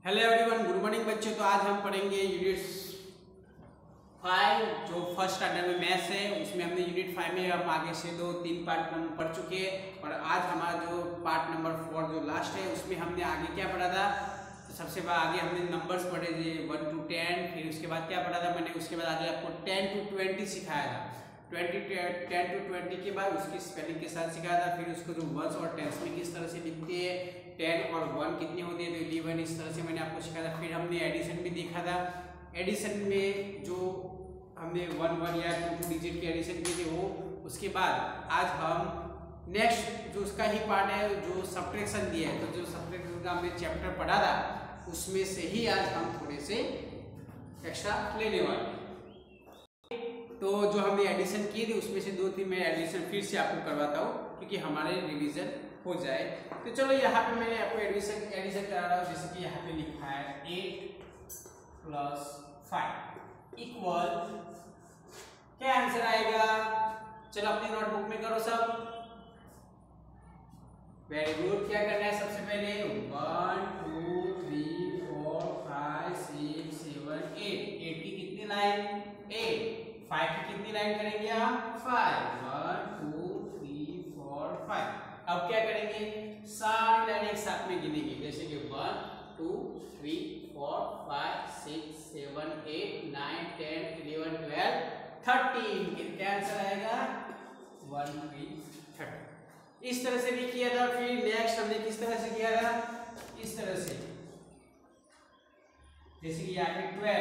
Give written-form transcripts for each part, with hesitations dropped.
Hello everyone, good morning बच्चों। तो आज हम पढ़ेंगे यूनिट 5 जो फर्स्ट स्टैंडर्ड में मैथ्स है। उसमें हमने यूनिट 5 में हम आगे से 2-3 पार्ट हम पढ़ चुके हैं और आज हमारा जो पार्ट नंबर 4 जो लास्ट है उसमें हमने आगे क्या पढ़ा था। तो सबसे आगे हमने नंबर्स पढ़े थे 1 to 10। फिर उसके बाद क्या पढ़ा था मैंने, उसके बाद आगे आपको 10 to 20 सिखाया था। 10 to 20 के बाद उसकी स्पेलिंग के साथ सिखाया था। फिर उसको जो वर्ड्स और टेंस में किस तरह से लिखते हैं, 10 और 1 कितने होते हैं, तो 11 इस तरह से मैंने आपको सिखाया था। फिर हमने एडिशन भी देखा था। एडिशन में जो हमने 1 या 2 डिजिट की एडिशन की थी वो। उसके बाद आज हम नेक्स्ट जो उसका ही पार्ट है जो सब्ट्रैक्शन दिया है, तो जो सब्ट्रैक्शन का हमने चैप्टर पढ़ा था उसमें से ही आज हम थोड़े से एक्स्ट्रा लेने वाले हैं। तो जो हमने एडिशन की थी उसमें से 2-3 मैं एडिशन फिर से आपको करवाता हूँ क्योंकि हमारे रिवीजन हो जाए। तो चलो यहाँ पे मैंने आपको एडिशन करा रहा हूँ। जैसे कि यहाँ पे लिखा है 8 + 5 इक्वल, क्या आंसर आएगा। चलो अपनी नोटबुक में करो सब। Very good. क्या करना है सबसे पहले 1 2 3 4 5 6 7 8 की कितनी लाइन 8, 5 की कितनी लाइन करेंगे हम 5, 1 2 3 4 5। अब क्या करेंगे, सारी लाइन एक साथ में गिनेंगे। जैसे कि 1 2 3 4 5 6 7 8 9 10 11 12 13। कितना आंसर आएगा 1 3 30। इस तरह से भी किया था। फिर नेक्स्ट हमने किस तरह से किया था, इस तरह से। जैसे कि यहाँ पे 12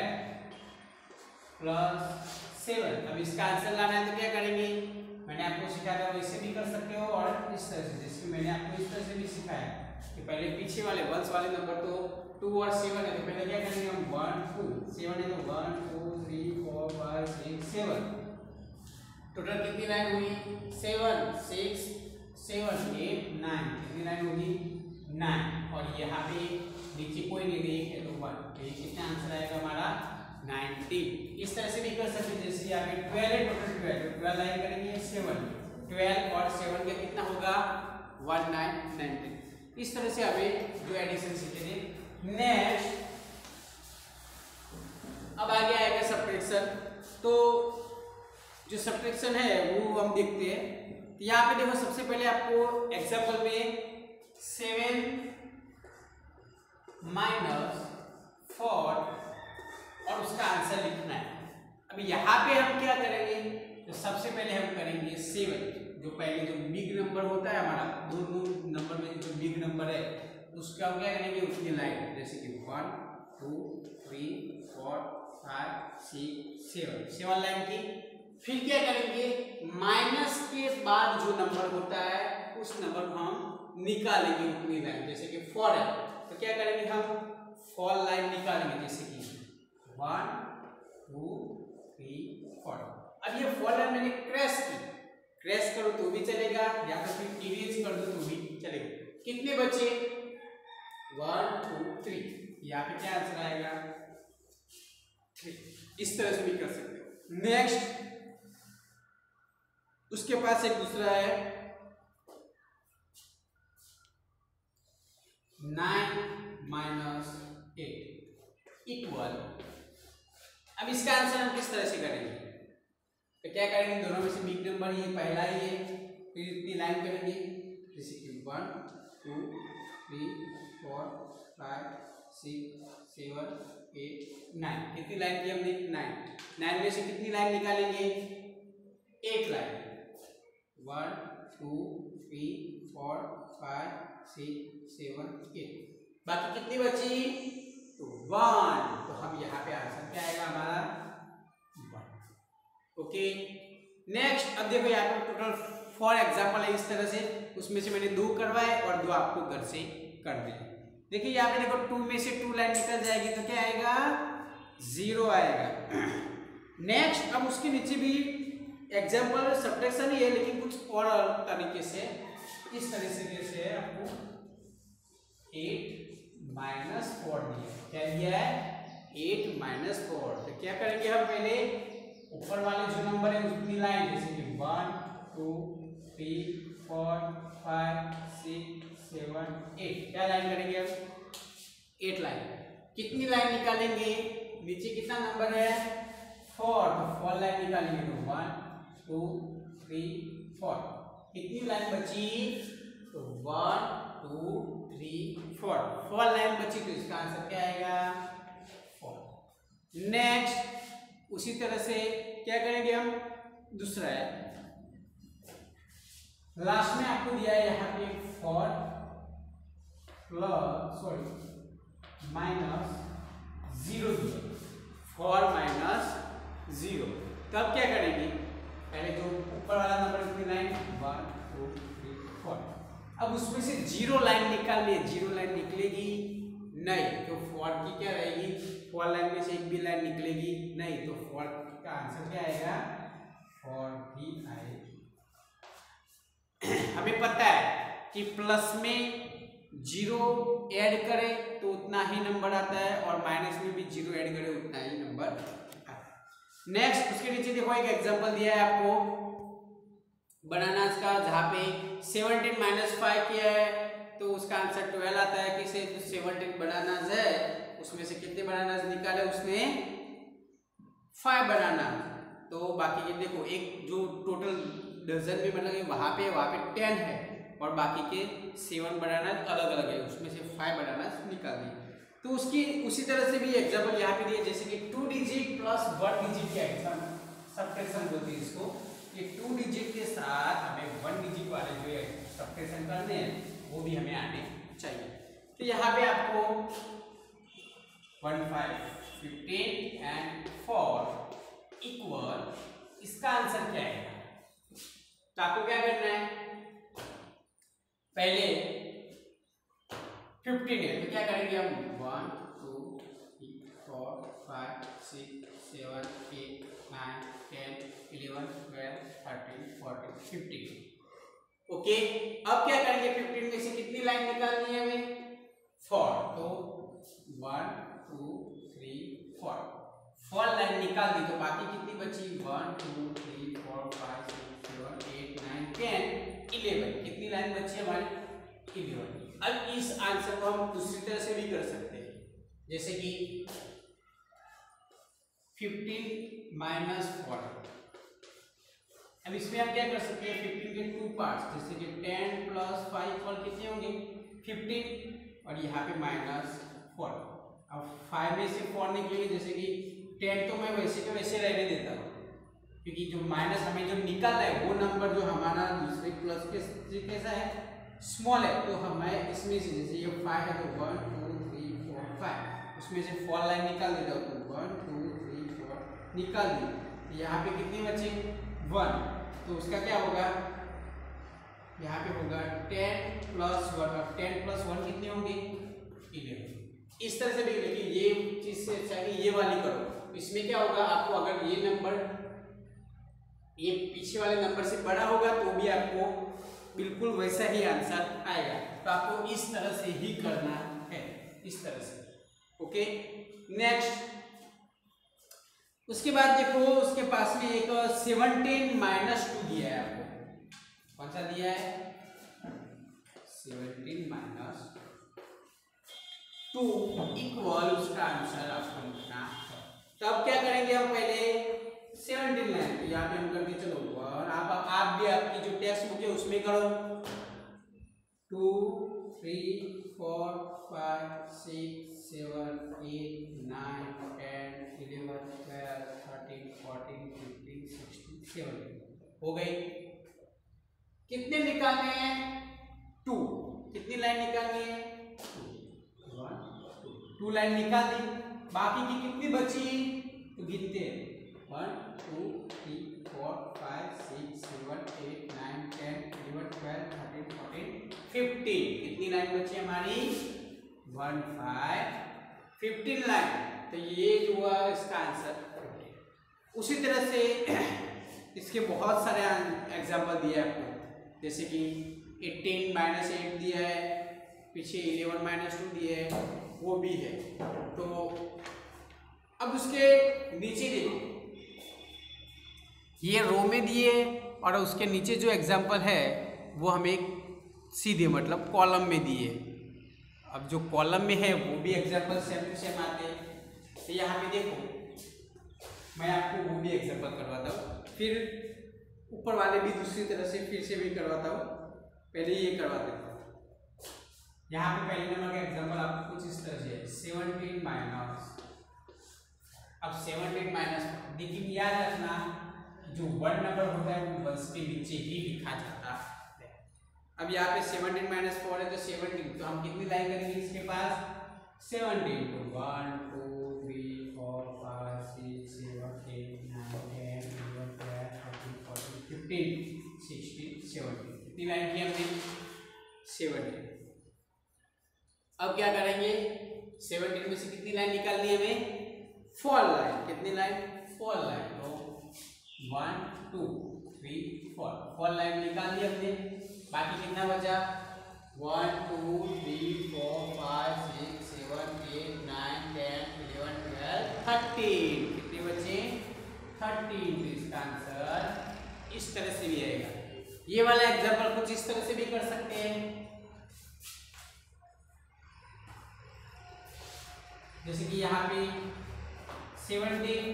+ 7। अब इसका आंसर लाना है तो क्या करेंगे, मैंने आपको सिखाया था वैसे भी कर सकते हो और इस तरह से, जैसे मैंने आपको इस तरह से भी सिखाया कि पहले पीछे वाले वंस वाले नंबर तो 2 और 7 है, तो पहले क्या करेंगे हम 1 2 7 है तो 1 2 3 4 5 6 7। टोटल कितनी लाइन हुई 7 6 7 8 9। कितनी लाइन होगी 9। और यहाँ पे नीचे कोई नहीं है तो 1, तो ये कितना आंसर आएगा हमारा 19। इस तरह से भी कर सकते हैं। जैसे यहाँ पे 12 है, टोटल 12 लाइन करेंगे 7, 12 और 7 का कितना होगा 19। इस तरह से हमें जो एडिशन सीखे थे। नेक्स्ट अब आगे आएगा सब्ट्रैक्शन। तो जो सब्ट्रैक्शन है वो हम देखते हैं। तो यहाँ पे देखो सबसे पहले आपको एग्जाम्पल में 7 - 4 और उसका आंसर लिखना है। अभी यहाँ पे हम क्या करेंगे, तो सबसे पहले हम करेंगे 7, जो पहले जो बिग नंबर होता है हमारा, दोनों नंबर में जो बिग नंबर है उसका हम क्या करेंगे उसकी लाइन। जैसे कि 1 2 3 4 5 6 7 लाइन की। फिर क्या करेंगे, माइनस के बाद जो नंबर होता है उस नंबर को हम निकालेंगे उतनी लाइन। जैसे कि 4 है तो क्या करेंगे हम 4 लाइन निकालेंगे। जैसे कि 1 2 3 4। अब ये 4 लाइन मैंने क्रैश की, क्रैश करो तो भी चलेगा या फिर इरेज कर दो तो भी चलेगा। कितने बचे 1 2 3। यहाँ पे क्या आंसर आएगा 3। इस तरह से भी कर सकते हो। नेक्स्ट उसके पास एक दूसरा है 9 - 8 इक्वल। अब इसका आंसर हम किस तरह से करेंगे, तो क्या करेंगे, दोनों में से बिग नंबर ये पहला ही है, फिर इतनी लाइन करेंगे। जैसे कि 1 2 3 4 5 6 7 8 9। कितनी लाइन की हमने 9 में से कितनी लाइन निकालेंगे 8 लाइन। 1 2 3 4 5 6 7 8। बाकी कितनी बची तो 1। तो हम यहाँ पे आंसर क्या आएगा हमारा 1। ओके। नेक्स्ट अब देखो यहाँ पर टोटल 4 एग्जाम्पल है इस तरह से। उसमें से मैंने 2 करवाए और 2 आपको घर से कर दिए। देखिए यहाँ पे देखो 2 में से 2 लाइन निकल जाएगी तो क्या आएगा 0 आएगा। नेक्स्ट अब उसके नीचे भी एग्जाम्पल सब्ट्रैक्शन ही है लेकिन कुछ और तरीके से। इस तरह से जैसे आपको 8 - 4 दिया, क्या दिया है 8 - 4। तो क्या करेंगे हम पहले ऊपर वाले जो नंबर है उसकी लाइन। जैसे कि 1 2 3 4 5 6 7 8। क्या लाइन करेंगे हम 8 लाइन। कितनी लाइन निकालेंगे, नीचे कितना नंबर है 4, तो 4 लाइन निकालेंगे तो 1 2 3 4। कितनी लाइन बची, तो 1 2 3 4 लाइन बची, तो इसका आंसर क्या आएगा 4। नेक्स्ट उसी तरह से क्या करेंगे हम, दूसरा है लास्ट में आपको दिया है यहाँ पे 4 प्लस माइनस 0 दिया, 4 माइनस 0। तब क्या करेंगे, पहले जो ऊपर वाला नंबर कितनी लाइन 1 2 3 4, अब उसमें से 0 लाइन निकाल लिए, 0 लाइन निकलेगी नहीं, तो 4 की क्या रहेगी, 4 लाइन में से एक भी लाइन निकलेगी नहीं, तो 4 का आंसर क्या आएगा 4 भी आएगा। हमें पता है कि प्लस में 0 ऐड करें तो उतना ही नंबर आता है और माइनस में भी 0 ऐड करें उतना ही नंबर आता है। नेक्स्ट उसके नीचे देखो एक एग्जांपल दिया है आपको बनानास का, जहाँ पे 17 माइनस 5 किया है तो उसका आंसर 12 आता है। किसे, तो 17 बनानास है उसमें से कितने बनानास निकाले उसने 5 बनानास, तो बाकी के देखो एक जो टोटल डजन में मतलब वहाँ पे 10 है और बाकी के 7 बनानास अलग अलग है, उसमें से 5 बनानास निकाल दिए। तो उसकी उसी तरह से भी एग्जांपल यहाँ पे दिए, जैसे कि 2 डिजिट प्लस 1 डिजिट का एग्जाम सब्ट्रैक्शन बोलते हैं इसको, कि 2 डिजिट के साथ हमें 1 डिजिट वाले जो सब्ट्रैक्शन करने हैं वो भी हमें आने चाहिए। तो यहाँ पे आपको 1 5 15 एंड 4 इक्वल, इसका आंसर क्या है, तो आपको क्या करना है, पहले 15 है तो क्या करेंगे हम 1 2 3 4 5 6 7 8 9 10 11 12 13 14 15। ओके, अब क्या करेंगे 15 में से कितनी लाइन निकालनी है हमें 4, तो 1 2 3 4 लाइन निकाल दी, तो बाकी कितनी बची 1 2 3 4 5 6 7 8 9 10 11, कितनी लाइन बची हमारी 11। अब इस आंसर को हम दूसरी तरह से भी कर सकते हैं, जैसे कि 15 माइनस 4। अब इसमें हम क्या कर सकते हैं, 15 के 2 पार्ट्स, जैसे कि 10 प्लस 5 और कितने होंगे 15 और यहाँ पे माइनस 4। अब 5 में से 4 निकलेंगे, जैसे कि 10 तो मैं वैसे के वैसे रहने देता हूँ क्योंकि जो माइनस हमें जो निकालना है वो नंबर जो हमारा दूसरे प्लस के कैसा है स्मॉल है, तो हमें इसमें से जैसे ये 5 है तो 1 2 3 4 5, उसमें से 4 लाइन निकाल देता हूँ, तो 1 2 3 4 निकाल दी। यहाँ पे कितनी बची 1, तो उसका क्या होगा, यहाँ पे होगा 10 प्लस 1 और 10 प्लस 1 कितने होंगे 11। इस तरह से भी, लेकिन ये चीज से चाहिए ये वाली करो, इसमें क्या होगा आपको, अगर ये नंबर ये पीछे वाले नंबर से बड़ा होगा तो भी आपको बिल्कुल वैसा ही आंसर आएगा, तो आपको इस तरह से ही करना है, इस तरह से। ओके, नेक्स्ट उसके बाद देखो उसके पास में एक 17 माइनस 2 दिया है आपको, कौन सा दिया है 17 माइनस 2 इक्वल, उसका आंसर आपको लिखना है। तो अब क्या करेंगे हम, पहले 17 लाइन, तो यहाँ पे हम करके चलो, और आप भी आपकी जो टेक्स्ट बुक है उसमें करो 2 3 4 5 6 7 8 9 10 11 12 13 14 15 16 17 हो गई। कितने निकालने हैं 2, कितनी लाइन निकालनी है 2 लाइन निकाल दी, बाकी की कितनी बची तो गिनते हैं 1 2 3 4 5 6 7 8 9 10 11 12 13 14 15, कितनी लाइन बची हमारी 1 5 15 लाइन, तो ये जो हुआ इसका आंसर। उसी तरह से इसके बहुत सारे एग्जाम्पल दिए आपको, जैसे कि 18 माइनस 8 दिया है, पीछे 11 माइनस 2 दिए है, वो भी है। तो अब उसके नीचे देखो, ये रो में दिए और उसके नीचे जो एग्जाम्पल है वो हमें सीधे मतलब कॉलम में दिए। अब जो कॉलम में है वो भी एग्जाम्पल सेम टू सेम आते हैं। तो यहाँ पे देखो मैं आपको वो भी एग्जाम्पल करवाता हूँ, फिर ऊपर वाले भी दूसरी तरह से फिर से भी करवाता हूँ। पहले ये करवा देता हूँ। यहाँ पे पहले नंबर का एग्जाम्पल आपको कुछ इस तरह से 17 माइनस, अब 17 माइनस, लेकिन याद रखना जो वन नंबर होता है वो वंश के नीचे ही लिखा जाता है। अब यहाँ पे 17 माइनस 4 है तो 17, तो हम कितनी लाइन करेंगे इसके पास 17 को 1 2 3 4 5 6 7 8 9 10 11 12 13 14 15 16 17, कितनी लाइन की हमने 17। अब क्या करेंगे 17 में से कितनी लाइन निकालनी है हमें 4 लाइन, कितनी लाइन 4 लाइन, तो 1 2 3 4 लाइन निकाल दी हमने। बाकी कितना बचा 1 2 3 4 5 6 7 8 9 10 11 12 13, कितने बचे 13। तो इसका आंसर इस तरह से भी आएगा। ये वाला एग्जांपल कुछ इस तरह से भी कर सकते हैं, जैसे कि यहाँ पे 17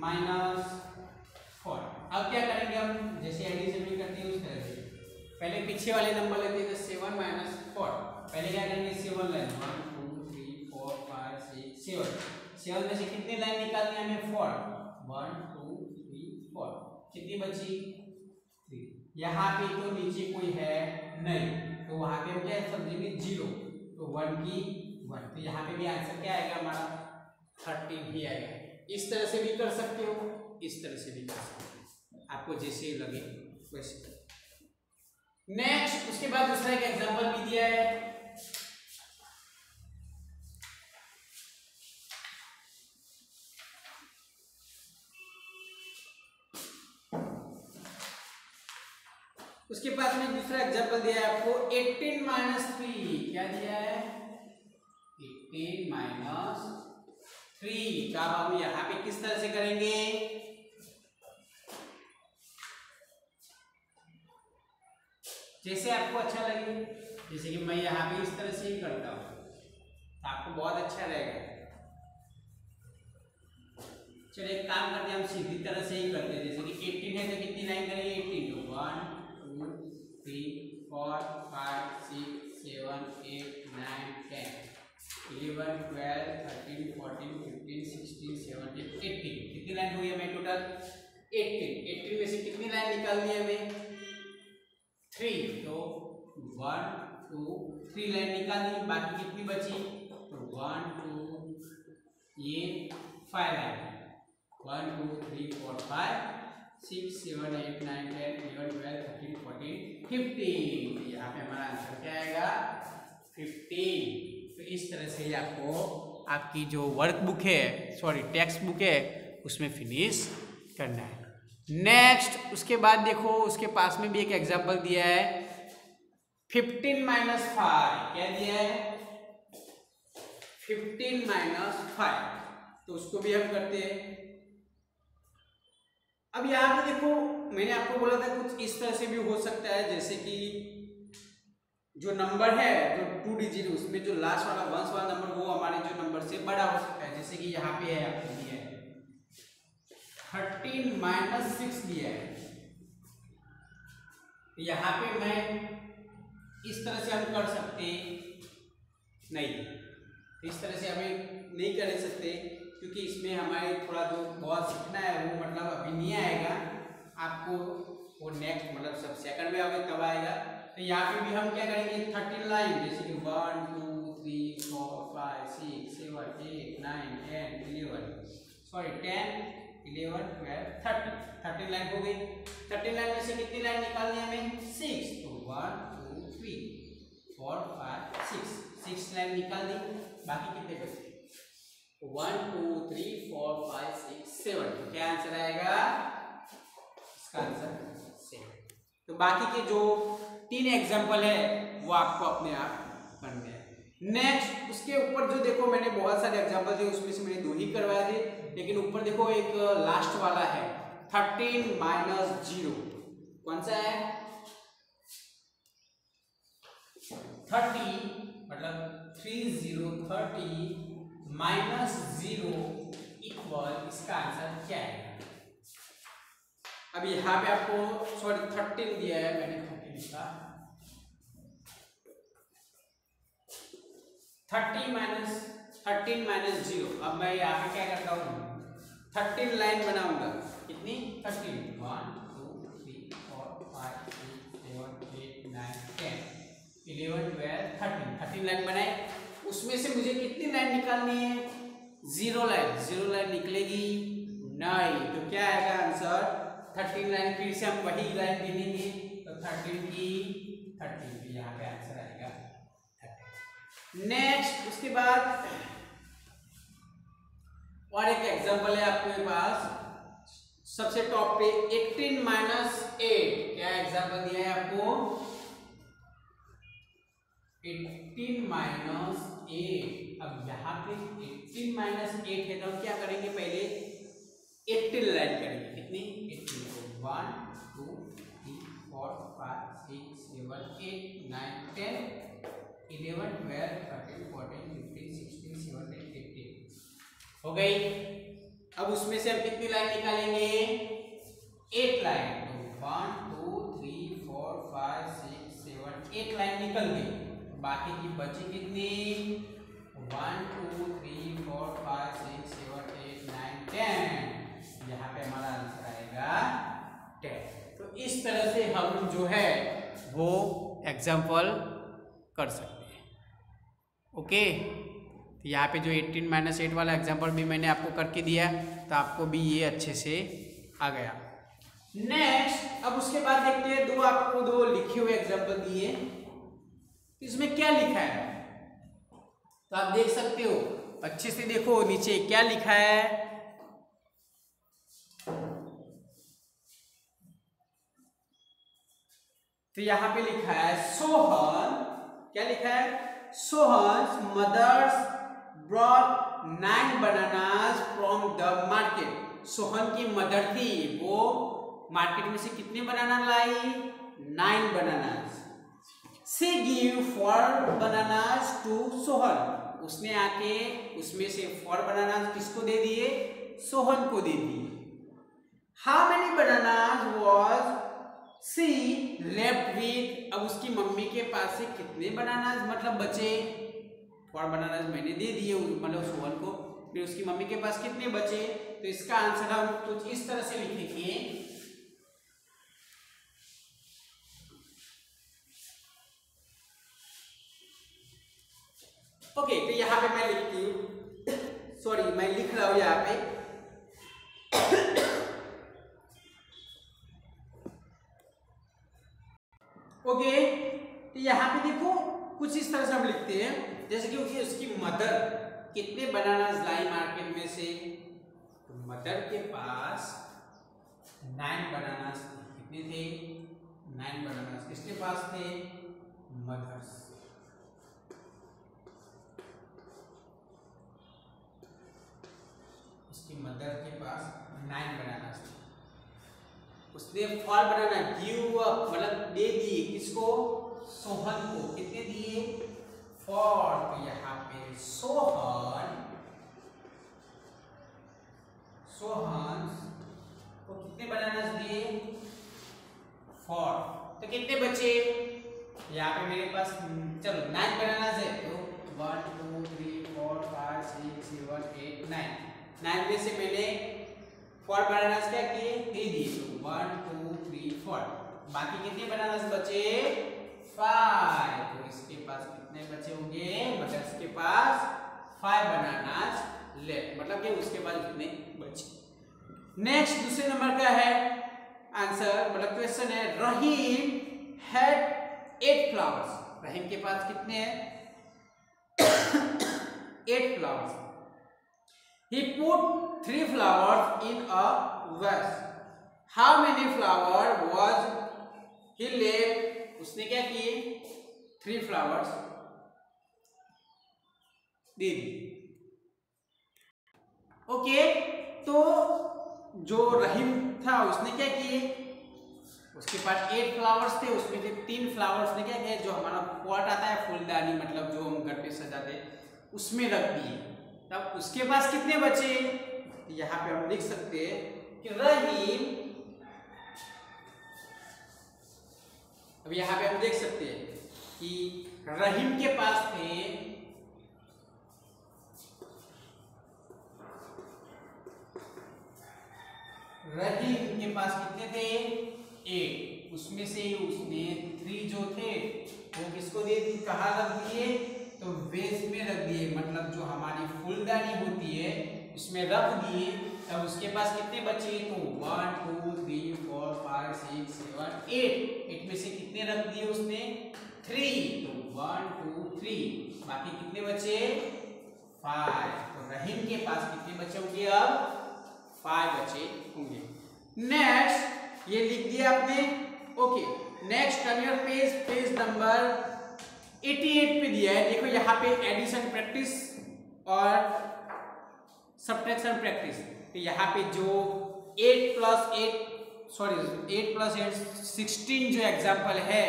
माइनस 4। अब क्या करेंगे हम, जैसे एडिशन भी करते हैं उस तरह से पहले पीछे वाले नंबर लेते हैं, तो 7 माइनस 4। पहले क्या करेंगे 7 लाइन 1 2 3 4 5 6 7, 7 में से कितनी लाइन निकालनी है हमें 4, 1 2 3 4, कितनी बची 3। यहाँ पे तो नीचे कोई है नहीं, तो वहां पे हम क्या समझेंगे 0, तो 1 की 1, तो यहाँ पे भी आंसर क्या आएगा हमारा 13 ही आएगा। इस तरह से भी कर सकते हो, इस तरह से भी कर सकते हो, आपको जैसे लगे वैसे। नेक्स्ट उसके बाद दूसरा एक एग्जांपल भी दिया है, उसके पास में दूसरा एग्जांपल दिया है आपको 18 माइनस 3। क्या दिया है 18 माइनस 3। तो अब हम यहाँ पे किस तरह से करेंगे, जैसे आपको अच्छा लगे, जैसे कि मैं यहाँ पे इस तरह से ही करता हूँ, आपको बहुत अच्छा रहेगा। चलिए एक काम करते हैं, हम सीधी तरह से ही करते हैं। जैसे कि 18 है तो कितनी लाइन करेंगे 18, तो 1 2 3 4 5 6 7 8 9 10 11 12 13 14 15 16 17 18, कितनी लाइन हुई हमें टोटल 18 में से कितनी लाइन निकालनी है हमें 3, तो 1 2 3 लाइन निकालनी, बाकी कितनी बची, तो 1 2 ये 5 लाइन, 1 2 3 4 5 6 7 8 9 10 11 12 13 14 15। यहाँ पे हमारा आंसर क्या आएगा 15। तो इस तरह से आपको आपकी जो वर्कबुक है, सॉरी टेक्स्ट बुक है, उसमें फिनिश करना है। नेक्स्ट उसके बाद देखो उसके पास में भी एक एग्जांपल दिया है 15 माइनस 5। क्या दिया है 15 माइनस 5, तो उसको भी हम करते हैं। अब यहाँ पे देखो मैंने आपको बोला था कुछ इस तरह से भी हो सकता है, जैसे कि जो नंबर है जो 2 डिजिट, उसमें जो लास्ट वाला वंश वाला नंबर वो हमारे जो नंबर से बड़ा हो सकता है। जैसे कि यहाँ पे है आपको दिया है 13 माइनस 6 दिया है, यहाँ पे मैं इस तरह से हम कर सकते नहीं, इस तरह से हमें नहीं कर सकते, क्योंकि इसमें हमारे थोड़ा जो बहुत सीखना है वो मतलब अभी नहीं आएगा आपको, वो नेक्स्ट मतलब सब सेकंड में आएगा तब आएगा। तो यहाँ पे भी हम क्या करेंगे 13 लाइन, जैसे कि 1 2 3 4 5 6 7 8 9 10 11 सॉरी 10 11 12 13 लाइन हो गई। 13 लाइन में से कितनी लाइन निकालनी है हमें 6, तो 1 2 3 4 5 6 लाइन निकाल दी, बाकी कितने बचे 1 2 3 4 5 6 7, तो क्या आंसर आएगा इसका आंसर 7। तो बाकी के जो 3 एग्जाम्पल है वो आपको अपने आप करने हैं। नेक्स्ट उसके ऊपर जो देखो मैंने बहुत सारे एग्जाम्पल दिए, उसमें से मैंने 2 ही करवाए थे, लेकिन ऊपर देखो एक लास्ट वाला है 13 माइनस 0। कौन सा है 30 मतलब 3030 माइनस 0 इक्वल इसका आंसर क्या है। अब यहाँ पे आपको सॉरी 13 दिया है, मैंने 13 लिखा, 13 माइनस 0। अब मैं यहाँ पे क्या करता हूँ, 13 लाइन बनाऊंगा। कितनी? 13, 1 2 3 4 5 6 7 8 9 10 11 12 13 लाइन बनाए। उसमें से मुझे कितनी लाइन निकालनी है? 0 लाइन। 0 लाइन निकलेगी नहीं, तो क्या आएगा आंसर? 13 लाइन। फिर से हम वही लाइन गिनेंगे, तो 13 की 13, यहाँ पे आंसर आएगा 13। नेक्स्ट उसके बाद और एक एग्जांपल है आपके पास, सबसे टॉप पे 18 माइनस 8। क्या एग्जांपल दिया है आपको? 18 माइनस 8। अब यहाँ पे 18 माइनस 8 है, तो हम क्या करेंगे? पहले 18 लाइन करेंगे। कितनी? 18 को 1 2 3 4 5 6 7 8 9 10 11 12 13 14 15 16 17 18 हो गई। अब उसमें से हम कितनी लाइन निकालेंगे? 8 लाइन। तो 1 2 3 4 5 6 7 8 लाइन निकल गई। बाकी की बची कितनी? 1 2 3 4 5 6 7 8 9 10। यहाँ पे हमारा आंसर आएगा 10। तो इस तरह से हम जो है वो एग्जाम्पल कर सकते हैं। ओके, तो यहाँ पे जो 18 माइनस 8 वाला एग्जाम्पल भी मैंने आपको करके दिया, तो आपको भी ये अच्छे से आ गया। नेक्स्ट, अब उसके बाद देखते हैं आपको दो लिखे हुए एग्जाम्पल दिए, इसमें क्या लिखा है तो आप देख सकते हो। अच्छे से देखो नीचे क्या लिखा है। तो यहाँ पे लिखा है सोहन, क्या लिखा है? Sohan mother's brought 9 bananas from the market. Sohan की मदर थी, वो मार्केट में से कितने बनाना लाई? 9 bananas. She give 4 bananas to Sohan. उसने आके उसमें से 4 बनानास किसको दे दिए? सोहन को दे दिए। How many bananas was she left with? अब उसकी मम्मी के पास से कितने बनानास मतलब बचे? 4 बनानास मैंने दे दिए मतलब सोहन को, फिर उसकी मम्मी के पास कितने बचे? तो इसका आंसर हम कुछ इस तरह से लिखेंगे। ओके, तो यहाँ पे मैं लिखती हूँ, सॉरी मैं लिख रहा हूँ यहाँ पे ओके, तो यहाँ पे देखो कुछ इस तरह से हम लिखते हैं, जैसे कि उसकी मदर कितने बनानास लाई मार्केट में से? तो मदर के पास 9 बनानास कितने थे? 9 बनानास किसके पास थे? मदर्स। उसकी मदर के पास 9 बनानास थे। उसने 4 बनाना गिव अप मतलब दे दिए किसको? सोहन को। कितने दिए? 4। तो यहाँ पे सोहन को कितने बनानास दिए? 4। तो कितने बचे? यहाँ पे मेरे पास चलो 9 बनानास है, तो 1 2 3 4 5 6 7 8 9 में से मैंने 4 बनानास क्या किए? दे दिए, तो 1 2 3 4। बाकी कितने बनानास बचे? 5। तो इसके पास कितने बचे होंगे? मदर्स के पास 5 बनानास लेफ्ट, मतलब कि उसके पास कितने बचे। नेक्स्ट दूसरे नंबर का है आंसर, मतलब क्वेश्चन है रहीम हैड 8 फ्लावर्स। रहीम के पास कितने हैं? 8 flowers. He put 3 flowers in a vase. How many flowers was he left? उसने क्या किए? 3 flowers दे दिए। ओके, तो जो रहीम था उसने क्या किए? उसके पास 8 फ्लावर्स थे, उसमें से 3 फ्लावर्स ने क्या किया, जो हमारा पॉट आता है फूलदानी, मतलब जो हम घर पे सजाते उसमें रख दिए। तब उसके पास कितने बचे, यहाँ पे हम लिख सकते हैं कि रहीम, अब यहाँ पे हम देख सकते हैं कि रहीम के पास थे रहीम के पास कितने थे 8, उसमें से उसने 3 जो थे वो किसको दे दी, कहाँ रख दिए, तो वेस्ट में रख दिए, मतलब जो हमारी फूलदानी होती है उसमें रख दिए। तब उसके पास कितने बचे, तो 1 2 3 4 5 6 7 8 में से कितने रख दिए उसने 3, तो 1 2 3, बाकी कितने बचे 5। तो रहीम के पास कितने बचे होंगे, अब 5 बचे होंगे। नेक्स्ट ये लिख दिया आपने, okay. Next turn your page, page number 88 पे दिया है, देखो यहाँ पे एडिशन प्रैक्टिस और सब्ट्रैक्शन प्रैक्टिस। तो यहाँ पे जो 8 + 8 16 जो एग्जाम्पल है,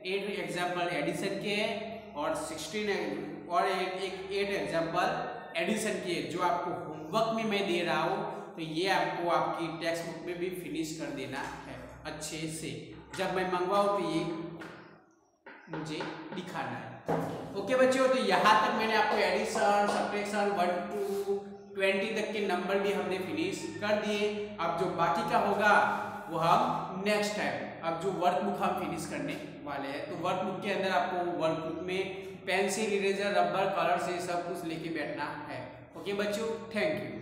8 एग्जाम्पल एडिशन के हैं और 16 और एक 8 एग्जाम्पल एडिशन के, जो आपको होमवर्क में मैं दे रहा हूँ, तो ये आपको आपकी टेक्स्ट बुक में भी फिनिश कर देना है अच्छे से। जब मैं मंगवाऊँ तो ये मुझे दिखाना है। ओके बच्चों, तो यहाँ तक मैंने आपको एडिशन, सब्ट्रैक्शन 1 to 20 तक के नंबर भी हमने फिनिश कर दिए। अब जो बाकी का होगा वो हम नेक्स्ट टाइम, अब जो वर्कबुक हम फिनिश करने वाले हैं, तो वर्कबुक के अंदर आपको वर्कबुक में पेंसिल, इरेजर, रबर, कलर से सब कुछ लेके बैठना है। ओके बच्चों, थैंक यू।